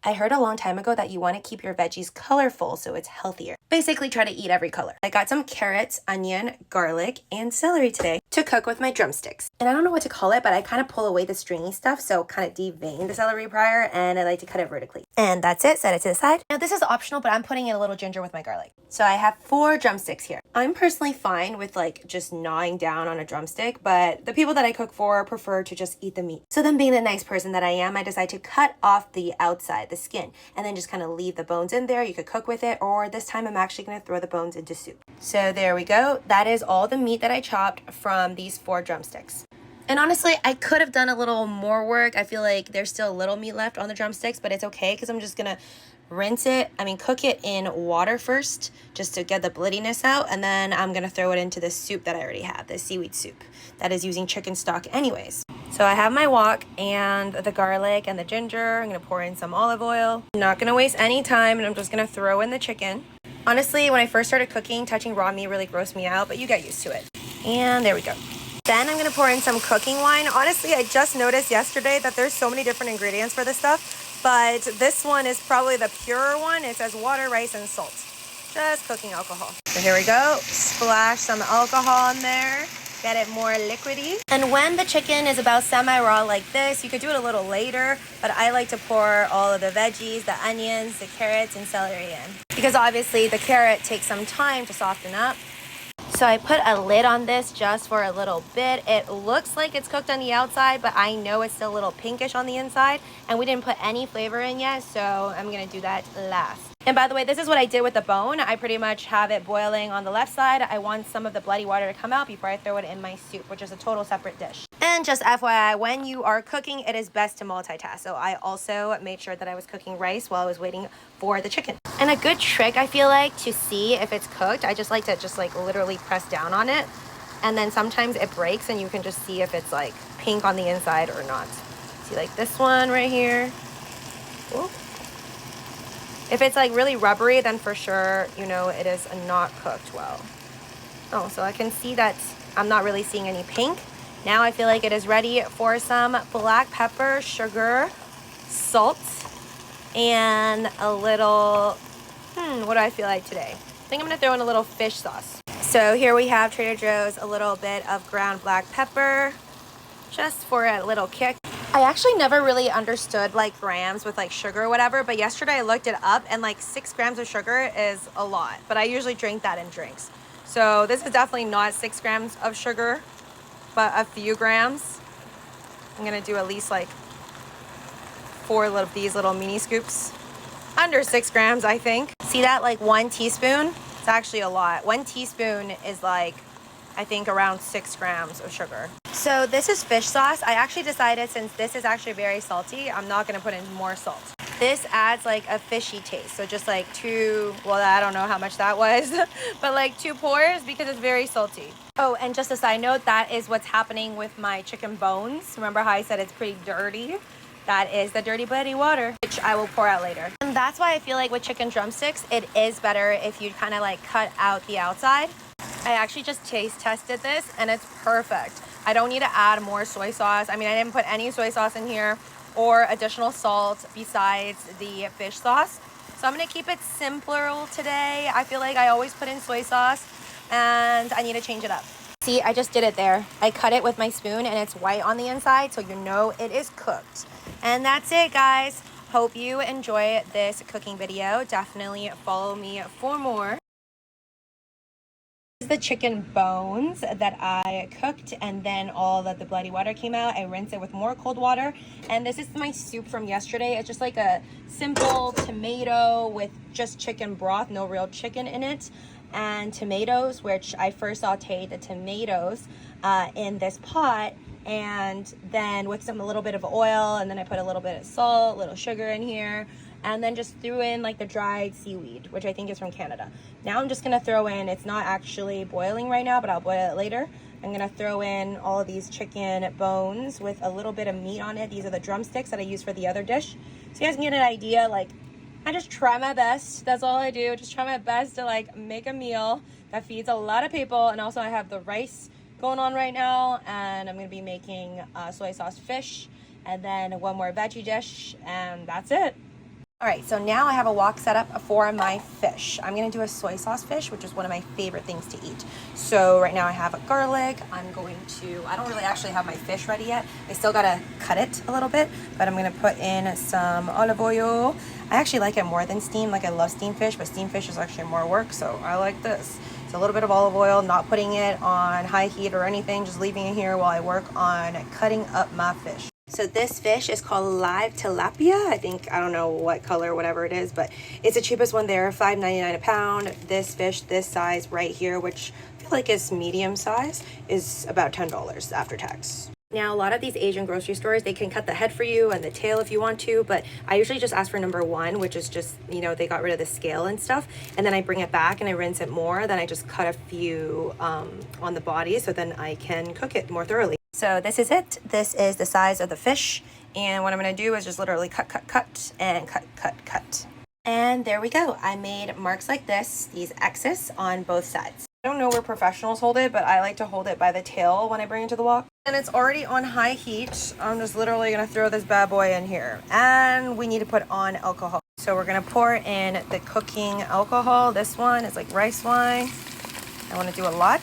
I heard a long time ago that you want to keep your veggies colorful so it's healthier. Basically, try to eat every color. I got some carrots, onion, garlic, and celery today to cook with my drumsticks. And I don't know what to call it, but I kind of pull away the stringy stuff, so kind of devein the celery prior, and I like to cut it vertically. And that's it, set it to the side. Now this is optional, but I'm putting in a little ginger with my garlic. So I have 4 drumsticks here. I'm personally fine with like just gnawing down on a drumstick, but the people that I cook for prefer to just eat the meat. So then being the nice person that I am, I decide to cut off the outside, the skin, and then just kind of leave the bones in there. You could cook with it, or this time I'm actually going to throw the bones into soup. So there we go. That is all the meat that I chopped from these 4 drumsticks. And honestly, I could have done a little more work. I feel like there's still a little meat left on the drumsticks, but it's okay because I'm just going to cook it in water first just to get the blittiness out, and then I'm going to throw it into the soup that I already have, the seaweed soup that is using chicken stock anyways. So I have my wok and the garlic and the ginger. I'm going to pour in some olive oil. I'm not going to waste any time, and I'm just going to throw in the chicken. Honestly, when I first started cooking, touching raw meat really grossed me out, but you get used to it. And there we go. Then I'm going to pour in some cooking wine. Honestly, I just noticed yesterday that there's so many different ingredients for this stuff, but this one is probably the purer one. It says water, rice, and salt. Just cooking alcohol. So here we go. Splash some alcohol in there. Get it more liquidy. And when the chicken is about semi-raw like this, you could do it a little later, but I like to pour all of the veggies, the onions, the carrots, and celery in. Because obviously the carrot takes some time to soften up. So I put a lid on this just for a little bit. It looks like it's cooked on the outside, but I know it's still a little pinkish on the inside, and we didn't put any flavor in yet, so I'm gonna do that last. And by the way, this is what I did with the bone. I pretty much have it boiling on the left side. I want some of the bloody water to come out before I throw it in my soup, which is a total separate dish. And just FYI, when you are cooking, it is best to multitask. So I also made sure that I was cooking rice while I was waiting for the chicken. And a good trick, I feel like, to see if it's cooked, I just like to literally press down on it. And then sometimes it breaks and you can just see if it's like pink on the inside or not. See, like this one right here. Ooh. If it's like really rubbery, then for sure, you know, it is not cooked well. Oh, so I can see that I'm not really seeing any pink. Now I feel like it is ready for some black pepper, sugar, salt, and a little, what do I feel like today? I think I'm gonna throw in a little fish sauce. So here we have Trader Joe's, a little bit of ground black pepper, just for a little kick. I actually never really understood like grams with like sugar or whatever, but yesterday I looked it up and like 6 grams of sugar is a lot, but I usually drink that in drinks. So this is definitely not 6 grams of sugar, but a few grams. I'm gonna do at least like 4 of these little mini scoops. Under 6 grams, I think. See that, like 1 teaspoon? It's actually a lot. 1 teaspoon is like, I think around 6 grams of sugar. So this is fish sauce. I actually decided, since this is actually very salty, I'm not gonna put in more salt. This adds like a fishy taste. So just like 2, well, I don't know how much that was, but like 2 pours because it's very salty. Oh, and just a side note, that is what's happening with my chicken bones. Remember how I said it's pretty dirty? That is the dirty bloody water, which I will pour out later. And that's why I feel like with chicken drumsticks, it is better if you kind of like cut out the outside. I actually just taste tested this and it's perfect. I don't need to add more soy sauce. I mean, I didn't put any soy sauce in here or additional salt besides the fish sauce. So I'm gonna keep it simpler today. I feel like I always put in soy sauce and I need to change it up. See, I just did it there. I cut it with my spoon and it's white on the inside, so you know it is cooked. And that's it, guys. Hope you enjoy this cooking video. Definitely follow me for more. The chicken bones that I cooked, and then all of the bloody water came out. I rinsed it with more cold water, and this is my soup from yesterday. It's just like a simple tomato with just chicken broth, no real chicken in it, and tomatoes, which I first sauteed the tomatoes in this pot, and then with a little bit of oil, and then I put a little bit of salt, a little sugar in here, and then just threw in like the dried seaweed, which I think is from Canada. Now I'm just gonna throw in, it's not actually boiling right now, but I'll boil it later. I'm gonna throw in all of these chicken bones with a little bit of meat on it. These are the drumsticks that I use for the other dish. So you guys can get an idea, like, I just try my best. That's all I do, just try my best to like make a meal that feeds a lot of people. And also I have the rice going on right now, and I'm gonna be making soy sauce fish, and then one more veggie dish, and that's it. All right, so now I have a wok set up for my fish. I'm gonna do a soy sauce fish, which is one of my favorite things to eat. So right now I have garlic. I don't really actually have my fish ready yet. I still gotta cut it a little bit, but I'm gonna put in some olive oil. I actually like it more than steamed. Like I love steamed fish, but steamed fish is actually more work, so I like this. It's a little bit of olive oil, not putting it on high heat or anything, just leaving it here while I work on cutting up my fish. So this fish is called live tilapia. I don't know what color, whatever it is, but it's the cheapest one there, $5.99 a pound. This fish, this size right here, which I feel like is medium size, is about $10 after tax. Now, a lot of these Asian grocery stores, they can cut the head for you and the tail if you want to, but I usually just ask for number one, which is just, you know, they got rid of the scale and stuff, and then I bring it back and I rinse it more, then I just cut a few on the body, so then I can cook it more thoroughly. So this is it. This is the size of the fish, and what I'm going to do is just literally cut, and cut. And there we go. I made marks like this, these X's on both sides. I don't know where professionals hold it, but I like to hold it by the tail when I bring it to the wok. And it's already on high heat. I'm just literally going to throw this bad boy in here. And we need to put on alcohol. So we're going to pour in the cooking alcohol. This one is like rice wine. I want to do a lot.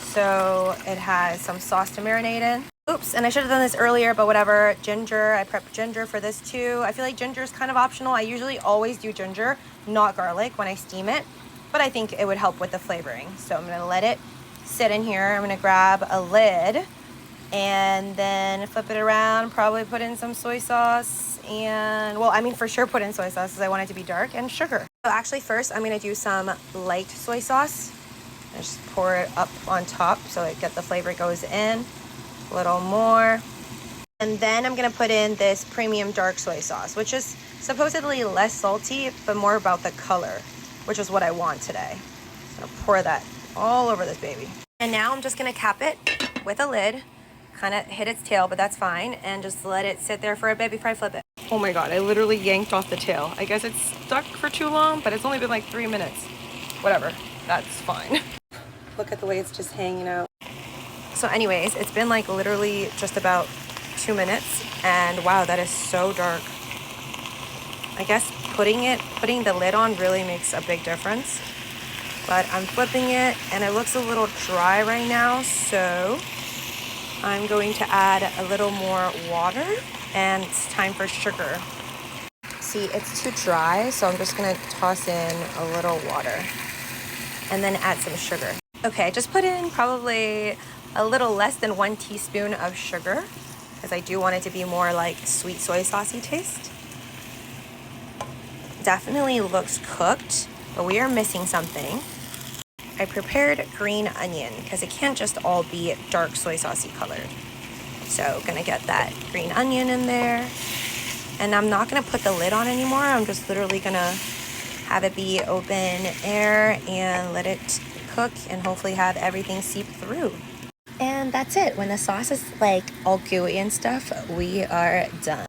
So it has some sauce to marinate in. Oops, and I should have done this earlier, but whatever. Ginger, I prepped ginger for this too. I feel like ginger is kind of optional. I usually always do ginger, not garlic, when I steam it, but I think it would help with the flavoring. So I'm gonna let it sit in here. I'm gonna grab a lid and then flip it around, probably put in some soy sauce and, well, I mean for sure put in soy sauce because I want it to be dark, and sugar. So actually first I'm gonna do some light soy sauce. I just pour it up on top so it get the flavor goes in. A little more. And then I'm gonna put in this premium dark soy sauce, which is supposedly less salty, but more about the color, which is what I want today. So I'm gonna pour that all over this baby. And now I'm just gonna cap it with a lid, kind of hit its tail, but that's fine, and just let it sit there for a bit before I flip it. Oh my God, I literally yanked off the tail. I guess it's stuck for too long, but it's only been like 3 minutes. Whatever, that's fine. Look at the way it's just hanging out. So anyways, it's been like literally just about 2 minutes, and wow, that is so dark. I guess putting the lid on really makes a big difference. But I'm flipping it and it looks a little dry right now, so I'm going to add a little more water, and it's time for sugar. See, it's too dry, so I'm just gonna toss in a little water and then add some sugar. Okay, I just put in probably a little less than 1 teaspoon of sugar because I do want it to be more like sweet soy saucy taste. Definitely looks cooked, but we are missing something. I prepared green onion because it can't just all be dark soy saucy colored. So gonna get that green onion in there. And I'm not gonna put the lid on anymore. I'm just literally gonna have it be open air and let it cook and hopefully have everything seep through. And that's it. When the sauce is like all gooey and stuff, we are done.